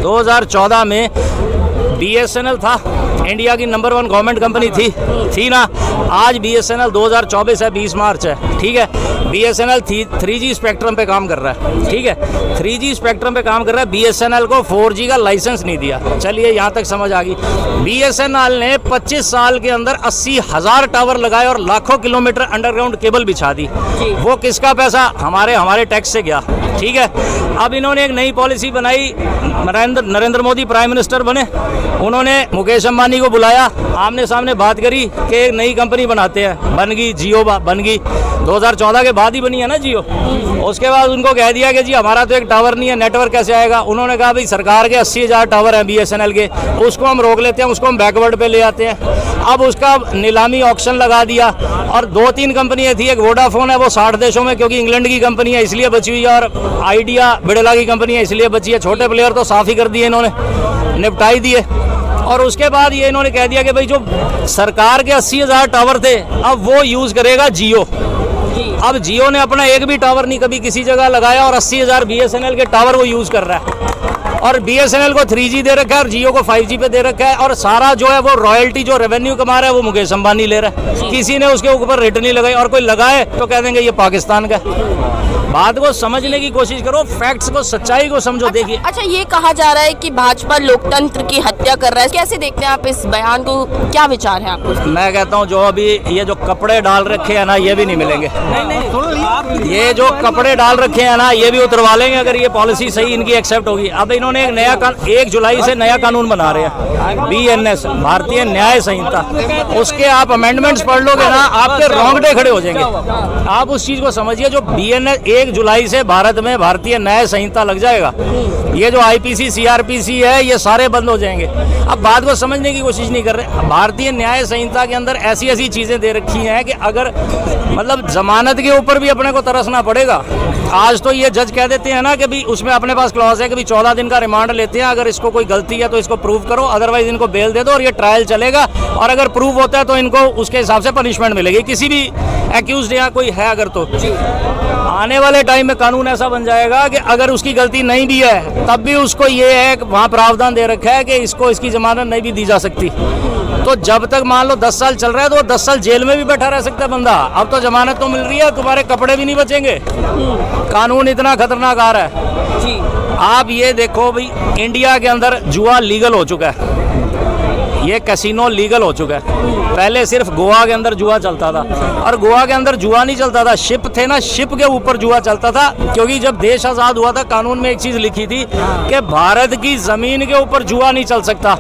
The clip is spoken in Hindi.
2014 में BSNL था, इंडिया की नंबर 1 गवर्नमेंट कंपनी थी ना। आज BSNL 2024 है, 20 मार्च है, ठीक है। BSNL 3G स्पेक्ट्रम पे काम कर रहा है, ठीक है। 3G स्पेक्ट्रम पे काम कर रहा है। BSNL को 4G का लाइसेंस नहीं दिया। चलिए यहाँ तक समझ आ गई। BSNL ने 25 साल के अंदर 80,000 टावर लगाए और लाखों किलोमीटर अंडरग्राउंड केबल बिछा दी। वो किसका पैसा? हमारे टैक्स से गया, ठीक है। अब इन्होंने एक नई पॉलिसी बनाई, नरेंद्र मोदी प्राइम मिनिस्टर बने, उन्होंने मुकेश अंबानी को बुलाया, आमने सामने बात करी कि एक नई कंपनी बनाते हैं। बन गई जियो, बन गई 2014 के बाद ही बनी है ना जियो। उसके बाद उनको कह दिया कि जी हमारा तो एक टावर नहीं है, नेटवर्क कैसे आएगा? उन्होंने कहा भाई सरकार के 80,000 टावर हैं BSNL के, उसको हम रोक लेते हैं, उसको हम बैकवर्ड पे ले आते हैं। अब उसका नीलामी ऑक्शन लगा दिया और 2-3 कंपनियां थी। एक वोडाफोन है, वो 60 देशों में, क्योंकि इंग्लैंड की कंपनी है इसलिए बची हुई है, और आइडिया बिड़ला की कंपनी है इसलिए बची है। छोटे प्लेयर तो साफ ही कर दिए इन्होंने, निपटाई दिए। और उसके बाद ये इन्होंने कह दिया कि भाई जो सरकार के 80,000 टावर थे अब वो यूज़ करेगा जियो। अब जियो ने अपना एक भी टावर नहीं कभी किसी जगह लगाया और 80,000 BSNL के टावर वो यूज़ कर रहा है। और BSNL को 3G दे रखा है और जियो को 5G पे दे रखा है। और सारा जो है वो रॉयल्टी, जो रेवेन्यू कमा रहा है, वो मुकेश अंबानी ले रहा है। किसी ने उसके ऊपर रेट नहीं लगाई, और कोई लगाए तो कह देंगे ये पाकिस्तान का। बात को समझने की कोशिश करो, फैक्ट्स को, सच्चाई को समझो। देखिए, अच्छा ये कहा जा रहा है कि भाजपा लोकतंत्र की हत्या कर रहा है, कैसे देखते हैं आप इस बयान को? क्या विचार है आपको? मैं कहता हूँ जो अभी ये जो कपड़े डाल रखे हैं ना, ये भी नहीं मिलेंगे। ये जो कपड़े डाल रखे हैं ना, ये भी उतरवा लेंगे अगर ये पॉलिसी सही इनकी एक्सेप्ट होगी। अब इन्होंने एक नया 1 जुलाई से नया कानून बना रहे हैं, BNS, भारतीय न्याय संहिता। उसके आप अमेंडमेंट्स पढ़ लोगे ना, आपके रोंगटे खड़े हो जाएंगे। आप उस चीज को समझिए, जो BNS 1 जुलाई से भारत में भारतीय न्याय संहिता लग जाएगा। ये जो IPC CRPC है, ये सारे बंद हो जाएंगे। अब बात को समझने की कोशिश नहीं कर रहे। भारतीय न्याय संहिता के अंदर ऐसी ऐसी चीजें दे रखी हैं कि अगर मतलब जमानत के ऊपर भी अपने को तरसना पड़ेगा। आज तो ये जज कह देते हैं ना कि भी उसमें अपने पास क्लॉज है कि भी 14 दिन का रिमांड लेते हैं, अगर इसको कोई गलती है तो इसको प्रूव करो, अदरवाइज इनको बेल दे दो और ये ट्रायल चलेगा। और अगर प्रूव होता है तो इनको उसके हिसाब से पनिशमेंट मिलेगी, किसी भी एक्यूज्ड या कोई है अगर। तो आने वाले टाइम में कानून ऐसा बन जाएगा कि अगर उसकी गलती नहीं भी है तब भी उसको ये है कि वहाँ प्रावधान दे रखा है कि इसको इसकी जमानत नहीं भी दी जा सकती। तो जब तक मान लो 10 साल चल रहा है तो वो 10 साल जेल में भी बैठा रह सकता है बंदा। अब तो जमानत तो मिल रही है, तुम्हारे कपड़े भी नहीं बचेंगे। कानून इतना खतरनाक आ रहा है। आप ये देखो भाई, इंडिया के अंदर जुआ लीगल हो चुका है, ये कैसीनो लीगल हो चुका है। पहले सिर्फ गोवा के अंदर जुआ चलता था, और गोवा के अंदर जुआ नहीं चलता था, शिप थे ना, शिप के ऊपर जुआ चलता था। क्योंकि जब देश आज़ाद हुआ था, कानून में एक चीज़ लिखी थी कि भारत की ज़मीन के ऊपर जुआ नहीं चल सकता।